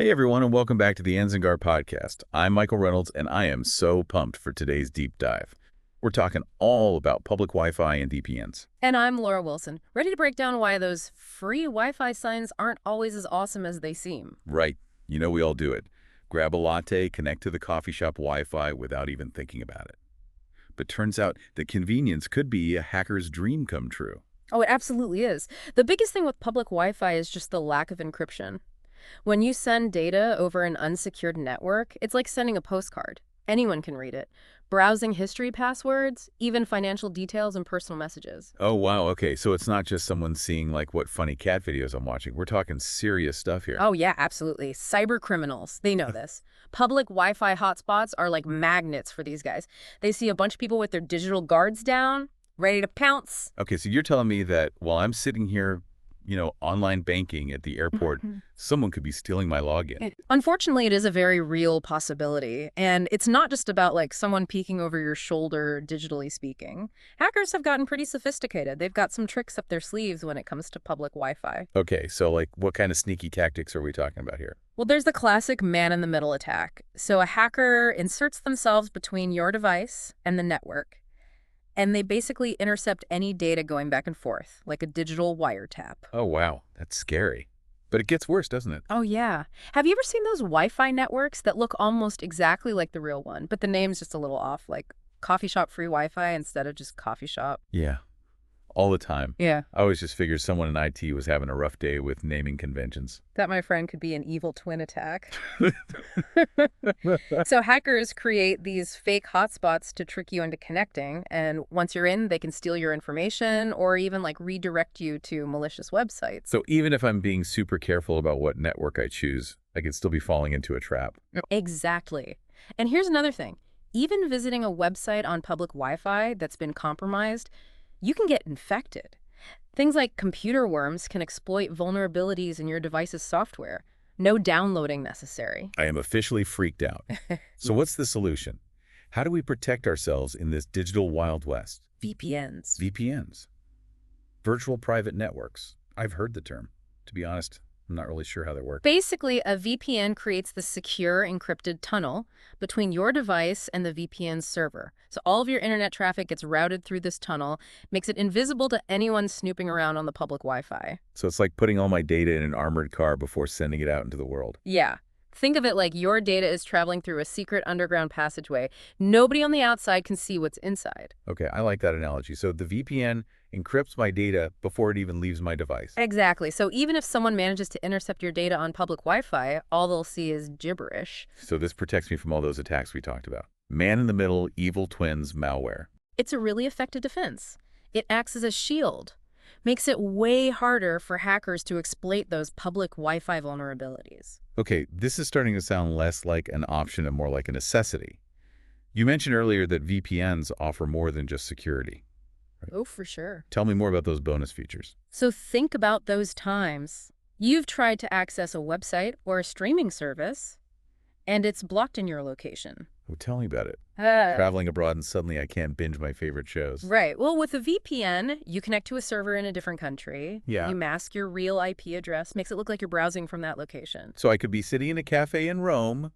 Hey everyone, and welcome back to the AnzenGuard podcast. I'm Michael Reynolds, and I am so pumped for today's deep dive. We're talking all about public Wi-Fi and VPNs. And I'm Laura Wilson, ready to break down why those free Wi-Fi signs aren't always as awesome as they seem. Right. You know we all do it. Grab a latte, connect to the coffee shop Wi-Fi without even thinking about it. But turns out that convenience could be a hacker's dream come true. Oh, it absolutely is. The biggest thing with public Wi-Fi is just the lack of encryption. When you send data over an unsecured network, it's like sending a postcard. Anyone can read it. Browsing history passwords, even financial details and personal messages. Oh, wow. Okay, so it's not just someone seeing, like, what funny cat videos I'm watching. We're talking serious stuff here. Oh, yeah, absolutely. Cyber criminals, they know this. Public Wi-Fi hotspots are like magnets for these guys. They see a bunch of people with their digital guards down, ready to pounce. Okay, so you're telling me that while I'm sitting here, online banking at the airport, someone could be stealing my login. Unfortunately, it is a very real possibility, and it's not just about like someone peeking over your shoulder, digitally speaking. Hackers have gotten pretty sophisticated. They've got some tricks up their sleeves when it comes to public Wi-Fi. Okay, so like what kind of sneaky tactics are we talking about here? Well, there's the classic man-in-the-middle attack. So a hacker inserts themselves between your device and the network, and they basically intercept any data going back and forth, like a digital wiretap. Oh, wow. That's scary. But it gets worse, doesn't it? Oh, yeah. Have you ever seen those Wi-Fi networks that look almost exactly like the real one, but the name's just a little off, like coffee shop free Wi-Fi instead of just coffee shop? Yeah. All the time. Yeah. I always just figured someone in IT was having a rough day with naming conventions. That, my friend, could be an evil twin attack. So hackers create these fake hotspots to trick you into connecting, and once you're in, they can steal your information or even like redirect you to malicious websites. So even if I'm being super careful about what network I choose, I could still be falling into a trap. Exactly. And here's another thing. Even visiting a website on public Wi-Fi that's been compromised, you can get infected. Things like computer worms can exploit vulnerabilities in your device's software. No downloading necessary. I am officially freaked out. So what's the solution? How do we protect ourselves in this digital Wild West? VPNs. VPNs. Virtual private networks. I've heard the term. To be honest, I'm not really sure how they work. Basically, a VPN creates the secure encrypted tunnel between your device and the VPN server. So all of your internet traffic gets routed through this tunnel, makes it invisible to anyone snooping around on the public Wi-Fi. So it's like putting all my data in an armored car before sending it out into the world. Yeah. Think of it like your data is traveling through a secret underground passageway. Nobody on the outside can see what's inside. Okay, I like that analogy. So the VPN encrypts my data before it even leaves my device. Exactly. So even if someone manages to intercept your data on public Wi-Fi, all they'll see is gibberish. So this protects me from all those attacks we talked about. Man-in-the-middle, evil twins, malware. It's a really effective defense. It acts as a shield. Makes it way harder for hackers to exploit those public Wi-Fi vulnerabilities. Okay, this is starting to sound less like an option and more like a necessity. You mentioned earlier that VPNs offer more than just security. Oh, for sure. Tell me more about those bonus features. So think about those times. You've tried to access a website or a streaming service, and it's blocked in your location. Oh, tell me about it. Traveling abroad and suddenly I can't binge my favorite shows. Right. Well, with a VPN, you connect to a server in a different country. Yeah. You mask your real IP address, makes it look like you're browsing from that location. So I could be sitting in a cafe in Rome,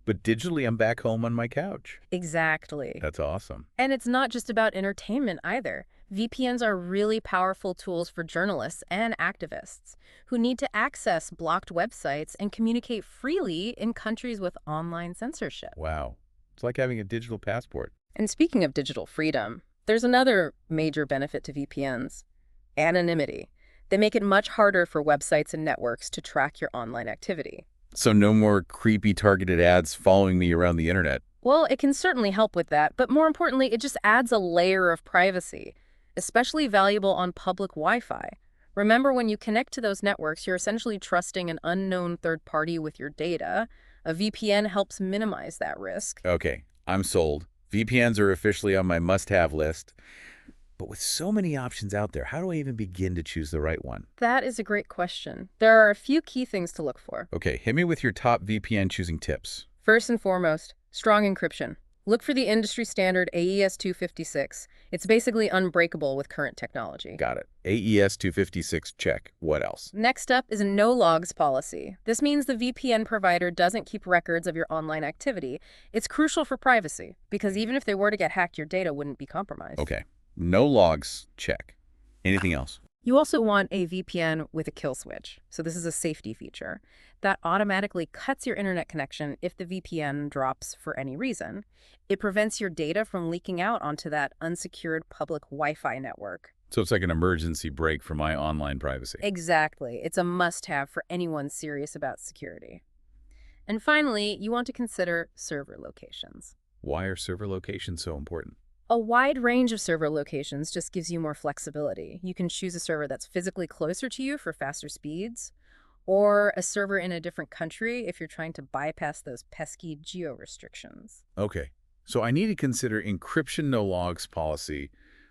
but digitally I'm back home on my couch. Exactly. That's awesome. And it's not just about entertainment either. VPNs are really powerful tools for journalists and activists who need to access blocked websites and communicate freely in countries with online censorship. Wow. It's like having a digital passport. And speaking of digital freedom, there's another major benefit to VPNs: anonymity. They make it much harder for websites and networks to track your online activity. So no more creepy targeted ads following me around the internet. Well, it can certainly help with that, but more importantly, it just adds a layer of privacy, especially valuable on public Wi-Fi. Remember, when you connect to those networks, you're essentially trusting an unknown third party with your data. A VPN helps minimize that risk. Okay, I'm sold. VPNs are officially on my must-have list. But with so many options out there, how do I even begin to choose the right one? That is a great question. There are a few key things to look for. Okay, hit me with your top VPN choosing tips. First and foremost, strong encryption. Look for the industry standard AES 256. It's basically unbreakable with current technology. Got it. AES 256, check. What else? Next up is a no logs policy. This means the VPN provider doesn't keep records of your online activity. It's crucial for privacy, because even if they were to get hacked, your data wouldn't be compromised. Okay. No logs, check. Anything else? You also want a VPN with a kill switch. So this is a safety feature that automatically cuts your internet connection if the VPN drops for any reason. It prevents your data from leaking out onto that unsecured public Wi-Fi network. So it's like an emergency break for my online privacy. Exactly. It's a must-have for anyone serious about security. And finally, you want to consider server locations. Why are server locations so important? A wide range of server locations just gives you more flexibility. You can choose a server that's physically closer to you for faster speeds, or a server in a different country if you're trying to bypass those pesky geo restrictions. Okay. So I need to consider encryption no logs policy,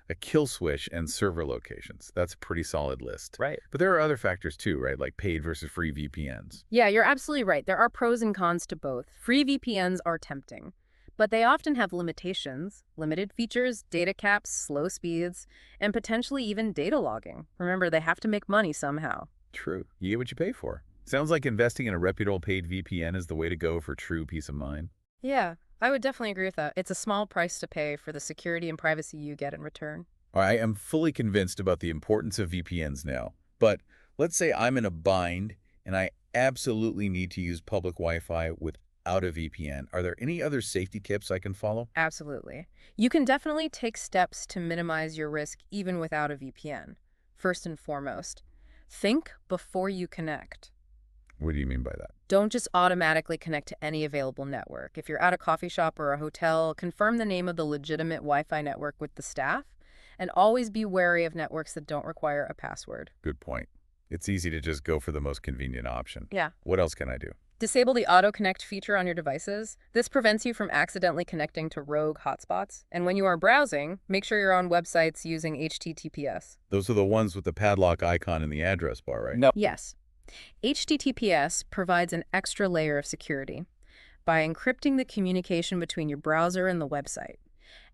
a kill switch, and server locations. That's a pretty solid list. Right. But there are other factors too, right? Like paid versus free VPNs. Yeah, you're absolutely right. There are pros and cons to both. Free VPNs are tempting, but they often have limitations, limited features, data caps, slow speeds, and potentially even data logging. Remember, they have to make money somehow. True. You get what you pay for. Sounds like investing in a reputable paid VPN is the way to go for true peace of mind. Yeah, I would definitely agree with that. It's a small price to pay for the security and privacy you get in return. I am fully convinced about the importance of VPNs now. But let's say I'm in a bind and I absolutely need to use public Wi-Fi without a VPN. Are there any other safety tips I can follow? Absolutely. You can definitely take steps to minimize your risk even without a VPN. First and foremost, think before you connect. What do you mean by that? Don't just automatically connect to any available network. If you're at a coffee shop or a hotel, confirm the name of the legitimate Wi-Fi network with the staff, and always be wary of networks that don't require a password. Good point. It's easy to just go for the most convenient option. Yeah. What else can I do? Disable the auto-connect feature on your devices. This prevents you from accidentally connecting to rogue hotspots. And when you are browsing, make sure you're on websites using HTTPS. Those are the ones with the padlock icon in the address bar, right? No. Yes. HTTPS provides an extra layer of security by encrypting the communication between your browser and the website.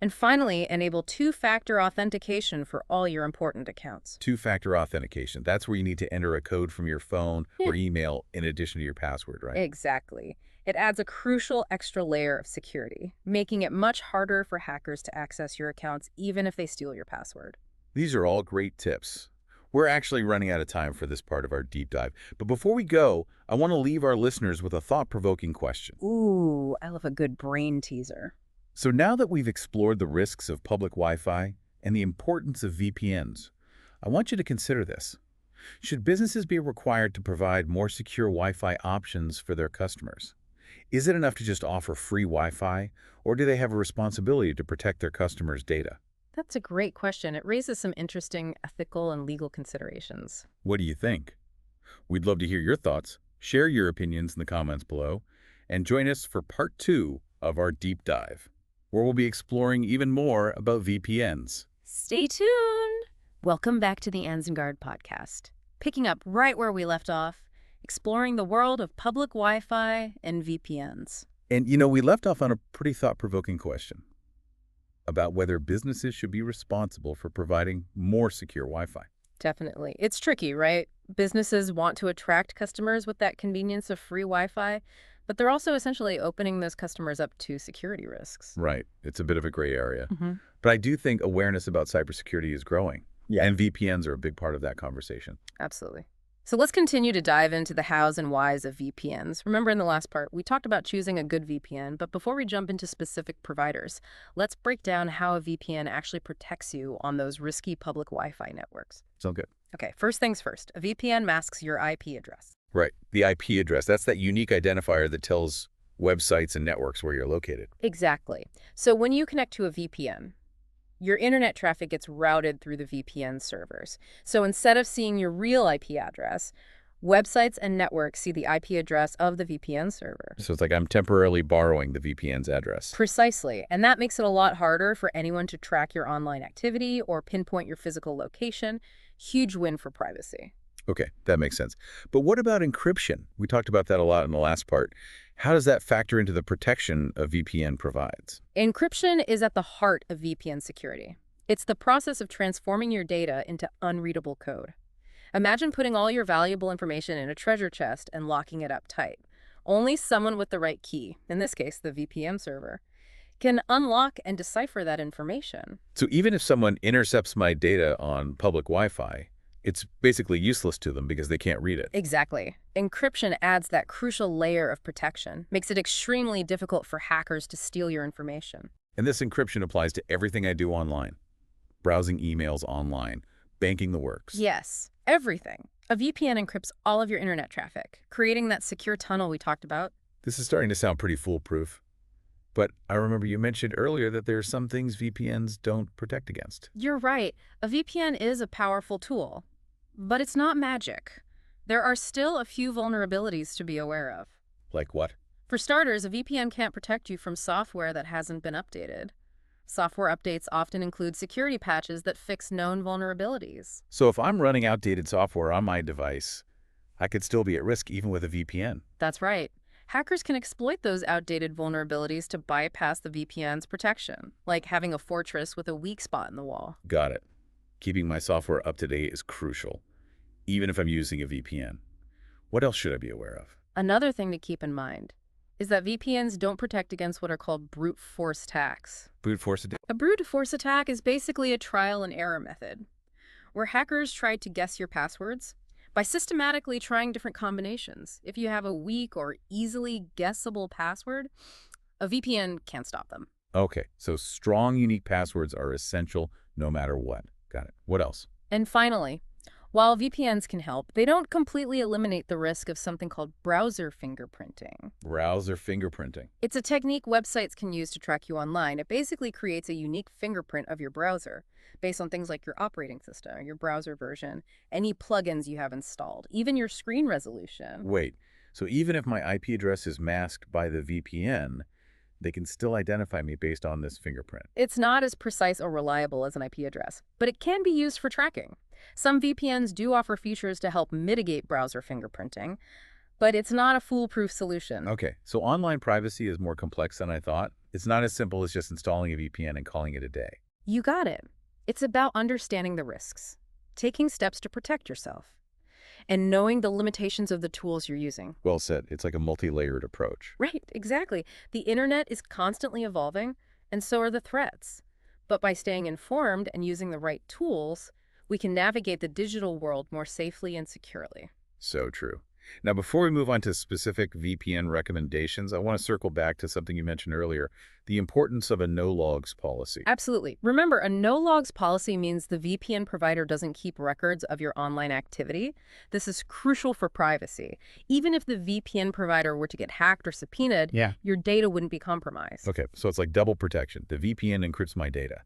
And finally, enable two-factor authentication for all your important accounts. Two-factor authentication. That's where you need to enter a code from your phone or email in addition to your password, right? Exactly. It adds a crucial extra layer of security, making it much harder for hackers to access your accounts even if they steal your password. These are all great tips. We're actually running out of time for this part of our deep dive. But before we go, I want to leave our listeners with a thought-provoking question. Ooh, I love a good brain teaser. So now that we've explored the risks of public Wi-Fi and the importance of VPNs, I want you to consider this. Should businesses be required to provide more secure Wi-Fi options for their customers? Is it enough to just offer free Wi-Fi, or do they have a responsibility to protect their customers' data? That's a great question. It raises some interesting ethical and legal considerations. What do you think? We'd love to hear your thoughts. Share your opinions in the comments below, and join us for part 2 of our deep dive, where we'll be exploring even more about VPNs. Stay tuned! Welcome back to the AnzenGuard podcast. Picking up right where we left off, exploring the world of public Wi-Fi and VPNs. And, we left off on a pretty thought-provoking question about whether businesses should be responsible for providing more secure Wi-Fi. Definitely. It's tricky, right? Businesses want to attract customers with that convenience of free Wi-Fi, but they're also essentially opening those customers up to security risks. Right. It's a bit of a gray area. Mm-hmm. But I do think awareness about cybersecurity is growing. Yeah. And VPNs are a big part of that conversation. Absolutely. So let's continue to dive into the hows and whys of VPNs. Remember in the last part, we talked about choosing a good VPN, but before we jump into specific providers, let's break down how a VPN actually protects you on those risky public Wi-Fi networks. Sound good? Okay, first things first, a VPN masks your IP address. Right. The IP address, that's that unique identifier that tells websites and networks where you're located. Exactly. So when you connect to a VPN, your internet traffic gets routed through the VPN servers. So instead of seeing your real IP address, websites and networks see the IP address of the VPN server. So it's like I'm temporarily borrowing the VPN's address. Precisely. And that makes it a lot harder for anyone to track your online activity or pinpoint your physical location. Huge win for privacy. Okay, that makes sense. But what about encryption? We talked about that a lot in the last part. How does that factor into the protection a VPN provides? Encryption is at the heart of VPN security. It's the process of transforming your data into unreadable code. Imagine putting all your valuable information in a treasure chest and locking it up tight. Only someone with the right key, in this case the VPN server, can unlock and decipher that information. So even if someone intercepts my data on public Wi-Fi, it's basically useless to them because they can't read it. Exactly. Encryption adds that crucial layer of protection, makes it extremely difficult for hackers to steal your information. And this encryption applies to everything I do online. Browsing emails online, banking the works. Yes, everything. A VPN encrypts all of your internet traffic, creating that secure tunnel we talked about. This is starting to sound pretty foolproof. But I remember you mentioned earlier that there are some things VPNs don't protect against. You're right. A VPN is a powerful tool, but it's not magic. There are still a few vulnerabilities to be aware of. Like what? For starters, a VPN can't protect you from software that hasn't been updated. Software updates often include security patches that fix known vulnerabilities. So if I'm running outdated software on my device, I could still be at risk even with a VPN. That's right. Hackers can exploit those outdated vulnerabilities to bypass the VPN's protection, like having a fortress with a weak spot in the wall. Got it. Keeping my software up to date is crucial, even if I'm using a VPN. What else should I be aware of? Another thing to keep in mind is that VPNs don't protect against what are called brute force attacks. Brute force attack? A brute force attack is basically a trial and error method, where hackers try to guess your passwords by systematically trying different combinations. If you have a weak or easily guessable password, a VPN can't stop them. Okay, so strong, unique passwords are essential no matter what. Got it. What else? And finally, while VPNs can help, they don't completely eliminate the risk of something called browser fingerprinting. Browser fingerprinting. It's a technique websites can use to track you online. It basically creates a unique fingerprint of your browser based on things like your operating system, your browser version, any plugins you have installed, even your screen resolution. Wait, so even if my IP address is masked by the VPN, they can still identify me based on this fingerprint? It's not as precise or reliable as an IP address, but it can be used for tracking. Some VPNs do offer features to help mitigate browser fingerprinting, but it's not a foolproof solution. Okay, so online privacy is more complex than I thought. It's not as simple as just installing a VPN and calling it a day. You got it. It's about understanding the risks, taking steps to protect yourself, and knowing the limitations of the tools you're using. Well said. It's like a multi-layered approach. Right, exactly. The internet is constantly evolving, and so are the threats. But by staying informed and using the right tools, we can navigate the digital world more safely and securely. So true. Now, before we move on to specific VPN recommendations, I want to circle back to something you mentioned earlier, the importance of a no-logs policy. Absolutely. Remember, a no-logs policy means the VPN provider doesn't keep records of your online activity. This is crucial for privacy. Even if the VPN provider were to get hacked or subpoenaed, your data wouldn't be compromised. Okay, so it's like double protection. The VPN encrypts my data,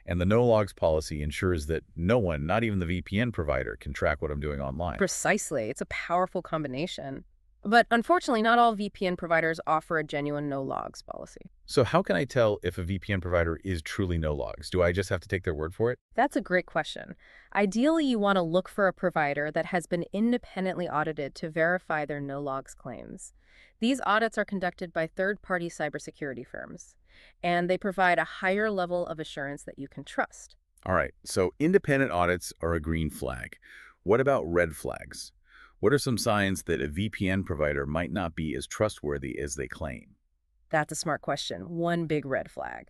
and the no-logs policy ensures that no one, not even the VPN provider, can track what I'm doing online. Precisely. It's a powerful combination. But unfortunately, not all VPN providers offer a genuine no-logs policy. So how can I tell if a VPN provider is truly no-logs? Do I just have to take their word for it? That's a great question. Ideally, you want to look for a provider that has been independently audited to verify their no-logs claims. These audits are conducted by third-party cybersecurity firms, and they provide a higher level of assurance that you can trust. All right, so independent audits are a green flag. What about red flags? What are some signs that a VPN provider might not be as trustworthy as they claim? That's a smart question. One big red flag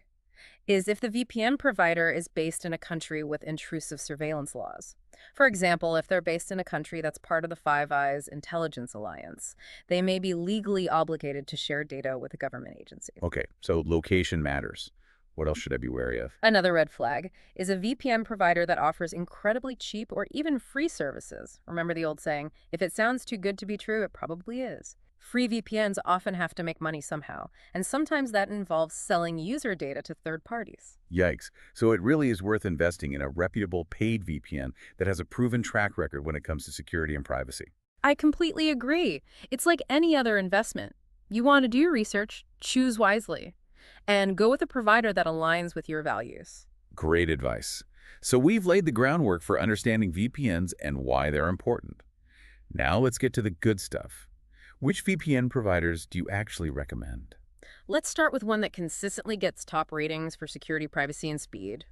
is if the VPN provider is based in a country with intrusive surveillance laws. For example, if they're based in a country that's part of the Five Eyes Intelligence Alliance, they may be legally obligated to share data with a government agency. Okay, so location matters. What else should I be wary of? Another red flag is a VPN provider that offers incredibly cheap or even free services. Remember the old saying, if it sounds too good to be true, it probably is. Free VPNs often have to make money somehow, and sometimes that involves selling user data to third parties. Yikes. So it really is worth investing in a reputable paid VPN that has a proven track record when it comes to security and privacy. I completely agree. It's like any other investment. You want to do research, choose wisely, and go with a provider that aligns with your values. Great advice. So we've laid the groundwork for understanding VPNs and why they're important. Now let's get to the good stuff. Which VPN providers do you actually recommend? Let's start with one that consistently gets top ratings for security, privacy, and speed.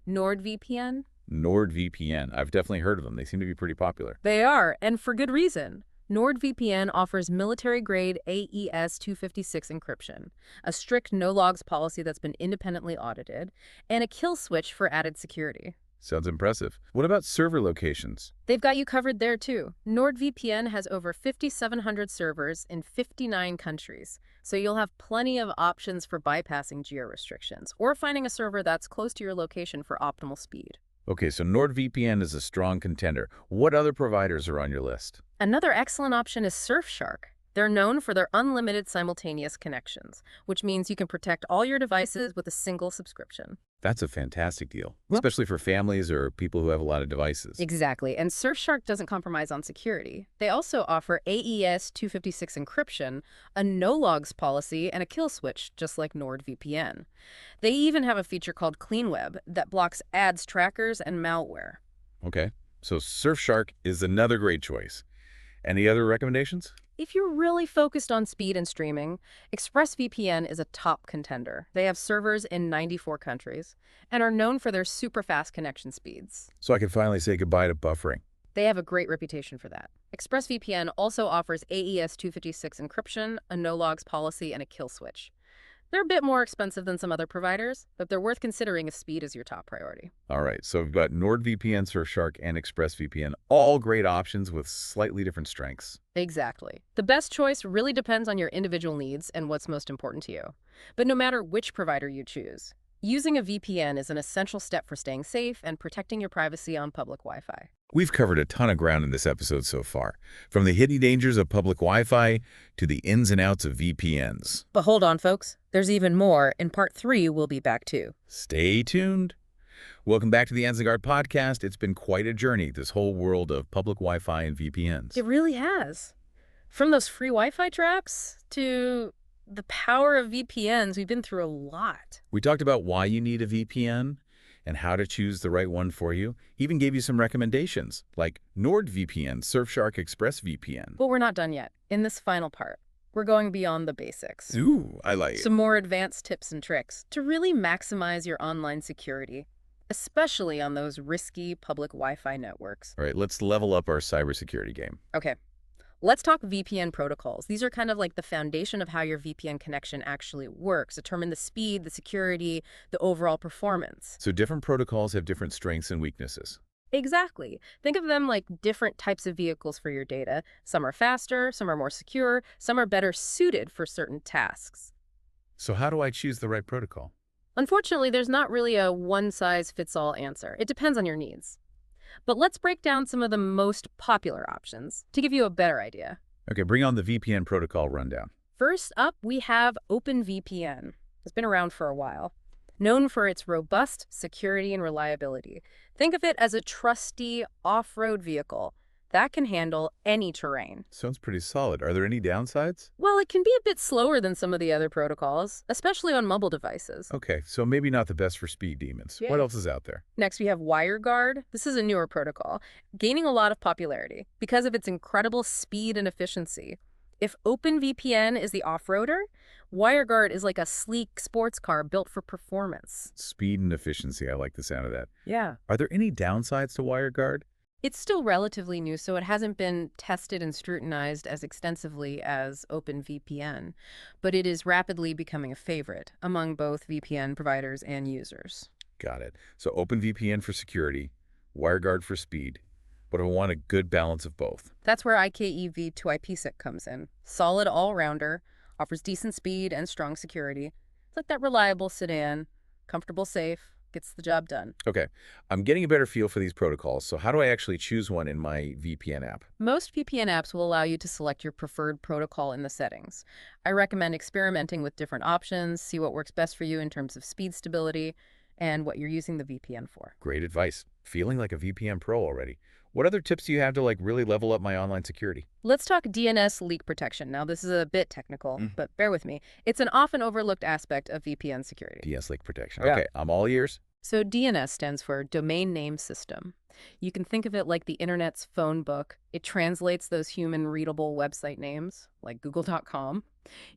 NordVPN? NordVPN. I've definitely heard of them. They seem to be pretty popular. They are, and for good reason. NordVPN offers military-grade AES 256 encryption, a strict no-logs policy that's been independently audited, and a kill switch for added security. Sounds impressive. What about server locations? They've got you covered there, too. NordVPN has over 5,700 servers in 59 countries, so you'll have plenty of options for bypassing geo-restrictions or finding a server that's close to your location for optimal speed. Okay, so NordVPN is a strong contender. What other providers are on your list? Another excellent option is Surfshark. They're known for their unlimited simultaneous connections, which means you can protect all your devices with a single subscription. That's a fantastic deal, Well- especially for families or people who have a lot of devices. Exactly, and Surfshark doesn't compromise on security. They also offer AES 256 encryption, a no-logs policy, and a kill switch, just like NordVPN. They even have a feature called CleanWeb that blocks ads trackers and malware. Okay, so Surfshark is another great choice. Any other recommendations? If you're really focused on speed and streaming, ExpressVPN is a top contender. They have servers in 94 countries and are known for their super fast connection speeds. So I can finally say goodbye to buffering. They have a great reputation for that. ExpressVPN also offers AES 256 encryption, a no-logs policy, and a kill switch. They're a bit more expensive than some other providers, but they're worth considering if speed is your top priority. All right, so we've got NordVPN, Surfshark, and ExpressVPN, all great options with slightly different strengths. Exactly. The best choice really depends on your individual needs and what's most important to you. But no matter which provider you choose, using a VPN is an essential step for staying safe and protecting your privacy on public Wi-Fi. We've covered a ton of ground in this episode so far, from the hidden dangers of public Wi-Fi to the ins and outs of VPNs. But hold on, folks. There's even more. In part 3, we'll be back too. Stay tuned. Welcome back to the AnzenGuard podcast. It's been quite a journey, this whole world of public Wi-Fi and VPNs. It really has. From those free Wi-Fi traps to the power of VPNs, we've been through a lot. We talked about why you need a VPN and how to choose the right one for you. Even gave you some recommendations, like NordVPN, Surfshark, ExpressVPN. But we're not done yet. In this final part, we're going beyond the basics. Ooh, I like it. Some more advanced tips and tricks to really maximize your online security, especially on those risky public Wi-Fi networks. All right, let's level up our cybersecurity game. Okay, let's talk VPN protocols. These are kind of like the foundation of how your VPN connection actually works, determine the speed, the security, the overall performance. So different protocols have different strengths and weaknesses. Exactly. Think of them like different types of vehicles for your data. Some are faster, some are more secure, some are better suited for certain tasks. So how do I choose the right protocol? Unfortunately, there's not really a one-size-fits-all answer. It depends on your needs. But let's break down some of the most popular options to give you a better idea. Okay, bring on the VPN protocol rundown. First up, we have OpenVPN. It's been around for a while. Known for its robust security and reliability. Think of it as a trusty off-road vehicle that can handle any terrain. Sounds pretty solid. Are there any downsides? Well, it can be a bit slower than some of the other protocols, especially on mobile devices. Okay, so maybe not the best for speed demons. Yeah. What else is out there? Next, we have WireGuard. This is a newer protocol, gaining a lot of popularity because of its incredible speed and efficiency. If OpenVPN is the off-roader, WireGuard is like a sleek sports car built for performance. Speed and efficiency. I like the sound of that. Yeah. Are there any downsides to WireGuard? It's still relatively new, so it hasn't been tested and scrutinized as extensively as OpenVPN, but it is rapidly becoming a favorite among both VPN providers and users. Got it. So OpenVPN for security, WireGuard for speed. But I want a good balance of both. That's where IKEV2IPsec comes in. Solid all-rounder, offers decent speed and strong security. It's like that reliable sedan, comfortable, safe, gets the job done. Okay, I'm getting a better feel for these protocols, so how do I actually choose one in my VPN app? Most VPN apps will allow you to select your preferred protocol in the settings. I recommend experimenting with different options, see what works best for you in terms of speed stability, and what you're using the VPN for. Great advice. Feeling like a VPN pro already. What other tips do you have to really level up my online security? Let's talk DNS leak protection. Now, this is a bit technical, but bear with me. It's an often overlooked aspect of VPN security. DNS leak protection. Yeah. Okay, I'm all ears. So DNS stands for Domain Name System. You can think of it like the internet's phone book. It translates those human-readable website names, like google.com,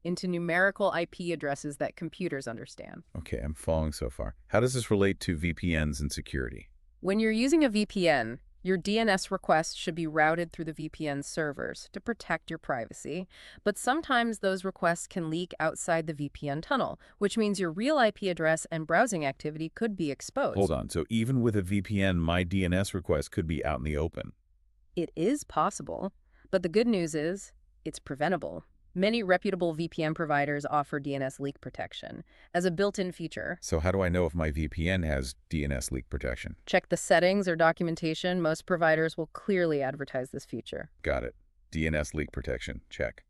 into numerical IP addresses that computers understand. Okay, I'm following so far. How does this relate to VPNs and security? When you're using a VPN, your DNS requests should be routed through the VPN servers to protect your privacy, but sometimes those requests can leak outside the VPN tunnel, which means your real IP address and browsing activity could be exposed. Hold on, so even with a VPN, my DNS request could be out in the open. It is possible, but the good news is it's preventable. Many reputable VPN providers offer DNS leak protection as a built-in feature. So how do I know if my VPN has DNS leak protection? Check the settings or documentation. Most providers will clearly advertise this feature. Got it. DNS leak protection, check.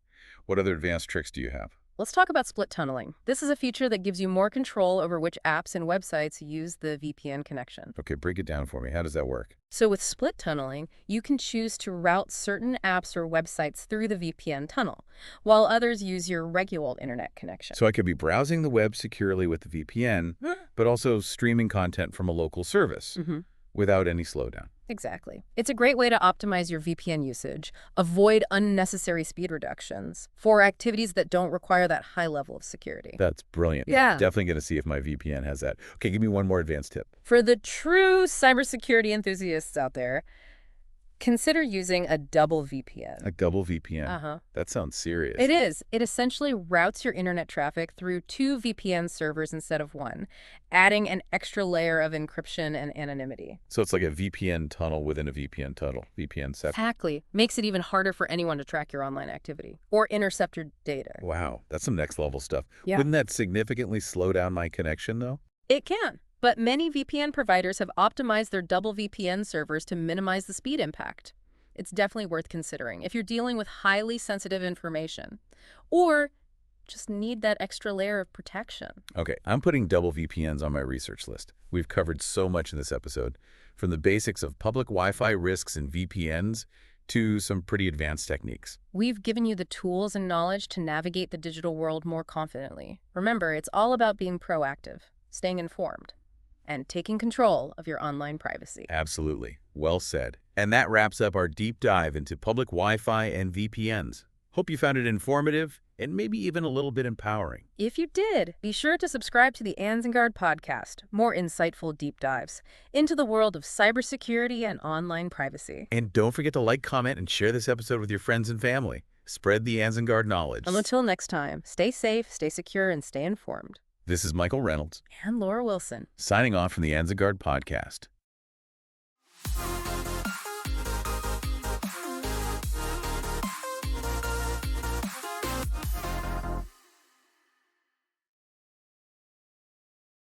What other advanced tricks do you have? Let's talk about split tunneling. This is a feature that gives you more control over which apps and websites use the VPN connection. Okay, break it down for me. How does that work? So with split tunneling, you can choose to route certain apps or websites through the VPN tunnel, while others use your regular internet connection. So I could be browsing the web securely with the VPN, but also streaming content from a local service without any slowdown. Exactly. It's a great way to optimize your VPN usage, avoid unnecessary speed reductions for activities that don't require that high level of security. That's brilliant. Yeah. Definitely going to see if my VPN has that. Okay, give me one more advanced tip. For the true cybersecurity enthusiasts out there, consider using a double VPN. A double VPN. Uh-huh. That sounds serious. It is. It essentially routes your internet traffic through 2 VPN servers instead of 1, adding an extra layer of encryption and anonymity. So it's like a VPN tunnel within a VPN tunnel. VPN separate. Exactly. Makes it even harder for anyone to track your online activity or intercept your data. Wow, that's some next level stuff. Yeah. Wouldn't that significantly slow down my connection, though? It can. But many VPN providers have optimized their double VPN servers to minimize the speed impact. It's definitely worth considering if you're dealing with highly sensitive information or just need that extra layer of protection. Okay, I'm putting double VPNs on my research list. We've covered so much in this episode, from the basics of public Wi-Fi risks and VPNs to some pretty advanced techniques. We've given you the tools and knowledge to navigate the digital world more confidently. Remember, it's all about being proactive, staying informed, and taking control of your online privacy. Absolutely. Well said. And that wraps up our deep dive into public Wi-Fi and VPNs. Hope you found it informative and maybe even a little bit empowering. If you did, be sure to subscribe to the AnzenGuard podcast. More insightful deep dives into the world of cybersecurity and online privacy. And don't forget to like, comment, and share this episode with your friends and family. Spread the AnzenGuard knowledge. And until next time, stay safe, stay secure, and stay informed. This is Michael Reynolds. And Laura Wilson. Signing off from the AnzenGuard podcast.